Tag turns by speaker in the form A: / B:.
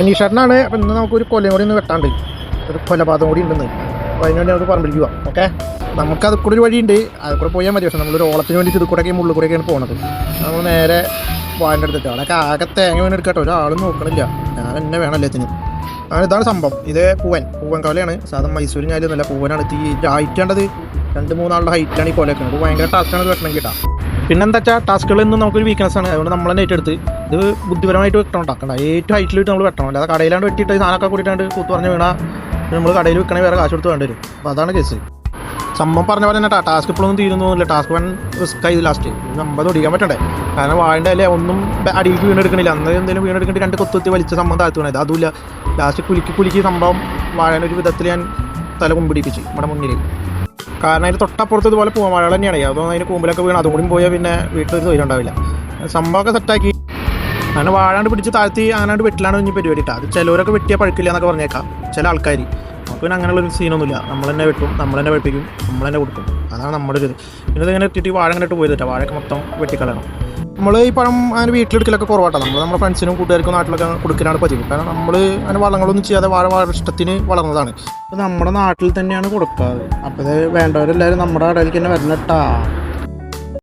A: അനീഷേട്ടനാണ്. അപ്പം ഇന്ന് നമുക്കൊരു കൊലയും കൂടി ഒന്ന് വെട്ടാണ്ട്, ഒരു കൊലപാതകം കൂടി ഉണ്ടെന്ന്. അപ്പോൾ അതിനുവേണ്ടി നമുക്ക് പറമ്പിലേക്ക് പോവാം. ഓക്കെ, നമുക്കത് കൂടെ ഒരു വഴിയുണ്ട്, അത് കൂടെ പോയാൽ മതി. പക്ഷേ നമ്മളൊരു ഓളത്തിന് വേണ്ടി ഇത് കൂടെയൊക്കെ മുള്ളിൽ കൂടെയൊക്കെയാണ് പോകുന്നത്. നമ്മൾ നേരെ വാഴൻ്റെ അടുത്തിട്ട് അവിടെയൊക്കെ ആകെ തേങ്ങ വീണ് എടുക്കട്ടോ, ഒരാളും നോക്കണില്ല. ഞാൻ എന്നെ വേണം എല്ലാത്തിനും. ഇതാണ് സംഭവം. ഇത് പൂവൻ കവലയാണ്. സാധാരണ മൈസൂർ ഞാനൊന്നുമല്ല, പൂവനാണ്. ഹൈറ്റാണ്ടത് 2-3 ആളുടെ ഹൈറ്റാണ് ഈ കൊലയൊക്കെ. അപ്പോൾ ഭയങ്കര ടാസ്ക്കാണ് ഇത് വെട്ടണം കേട്ടോ. പിന്നെന്താ വെച്ചാൽ ടാസ്കുകളൊന്നും നമുക്കൊരു വീക്ക്നെസ്സാണ്. അതുകൊണ്ട് നമ്മൾ തന്നെ ഏറ്റെടുത്ത് ഇത് ബുദ്ധിപരമായിട്ട് വെട്ടണം, ഉണ്ടാക്കണ്ട. ഏറ്റവും ഹൈറ്റിലിട്ട് നമ്മൾ വെട്ടണം. അല്ലാതെ കടയിലാണ്ട് വെട്ടിയിട്ട് സാധനമൊക്കെ കൂടിയിട്ടാണ്ട് കൂത്ത് പറഞ്ഞ് വീണാൽ നമ്മൾ കടയിൽ വെക്കണേ വേറെ കാശ് കൊടുത്ത് വേണ്ടി വരും. അപ്പോൾ അതാണ് കേസ്. സംഭവം പറഞ്ഞ പോലെ തന്നെ ടാസ്ക് ഇപ്പോഴൊന്നും തീരുന്നൊന്നുമില്ല. ടാസ്ക് വൺ റിസ്ക് ആയി ലാസ്റ്റ്. നമ്മൾ ഒടിക്കാൻ പറ്റണ്ടേ, കാരണം വാഴൻ്റെ അല്ലേ ഒന്നും അടിയിലേക്ക് വീണെടുക്കണില്ല. അന്ന് എന്തെങ്കിലും വീണെടുക്കേണ്ടി 2 കൊത്തുത്തി വലിച്ച സംഭവം താഴ്ത്തു വീണത് അതുമില്ല. ലാസ്റ്റ് കുലുക്കി സംഭവം വാഴനൊരു വിധത്തിൽ ഞാൻ തല കുമ്പിടിപ്പിച്ച് നമ്മുടെ മുന്നിൽ. കാരണം അതിന് തൊട്ടപ്പുറത്ത് ഇതുപോലെ പൂവാഴ തന്നെയാണ്. അതൊന്നും അതിന് കൂമ്പിലൊക്കെ വീണ് അതും കൂടി പോയാൽ പിന്നെ വീട്ടിൽ തൊഴിലുണ്ടാവില്ല. സംഭവമൊക്കെ സെറ്റാക്കി അങ്ങനെ വാഴാണ്ട് പിടിച്ച് താഴ്ത്തി അങ്ങനെ വെട്ടിലാണ് ഇനി പരിപാടി ഇട്ടാൽ. അത് ചിലവരൊക്കെ വെട്ടിയാൽ പഴുക്കില്ല എന്നൊക്കെ പറഞ്ഞേക്കാം ചില ആൾക്കാർ. നമുക്ക് പിന്നെ അങ്ങനെയുള്ളൊരു സീനൊന്നുമില്ല. നമ്മൾ തന്നെ വെട്ടും, നമ്മൾ തന്നെ വെട്ടിക്കും, നമ്മൾ തന്നെ കൊടുക്കും. അതാണ് നമ്മുടെ ഒരു ഇത്. പിന്നെ ഇതിങ്ങനെ എത്തിയിട്ട് വാഴ അങ്ങനെ ഇട്ട് പോയിട്ടാണ് വാഴയൊക്കെ മൊത്തം വെട്ടിക്കളയണം. നമ്മൾ ഈ പഴം അങ്ങനെ വീട്ടിലെടുക്കലൊക്കെ കുറവാട്ടോ. നമ്മൾ നമ്മുടെ ഫ്രണ്ട്സിനും കൂട്ടുകാർക്കും നാട്ടിലൊക്കെ കൊടുക്കലാണ് പതിവ്. കാരണം നമ്മൾ അങ്ങനെ വളങ്ങളൊന്നും ചെയ്യാതെ വാഴ ഇഷ്ടത്തിന് വളർന്നതാണ്. അപ്പോൾ നമ്മുടെ നാട്ടിൽ തന്നെയാണ് കൊടുക്കാറ്. അപ്പോൾ ഇത് വേണ്ടവരെല്ലാവരും നമ്മുടെ കടയിലേക്ക് തന്നെ വരണം കേട്ടോ.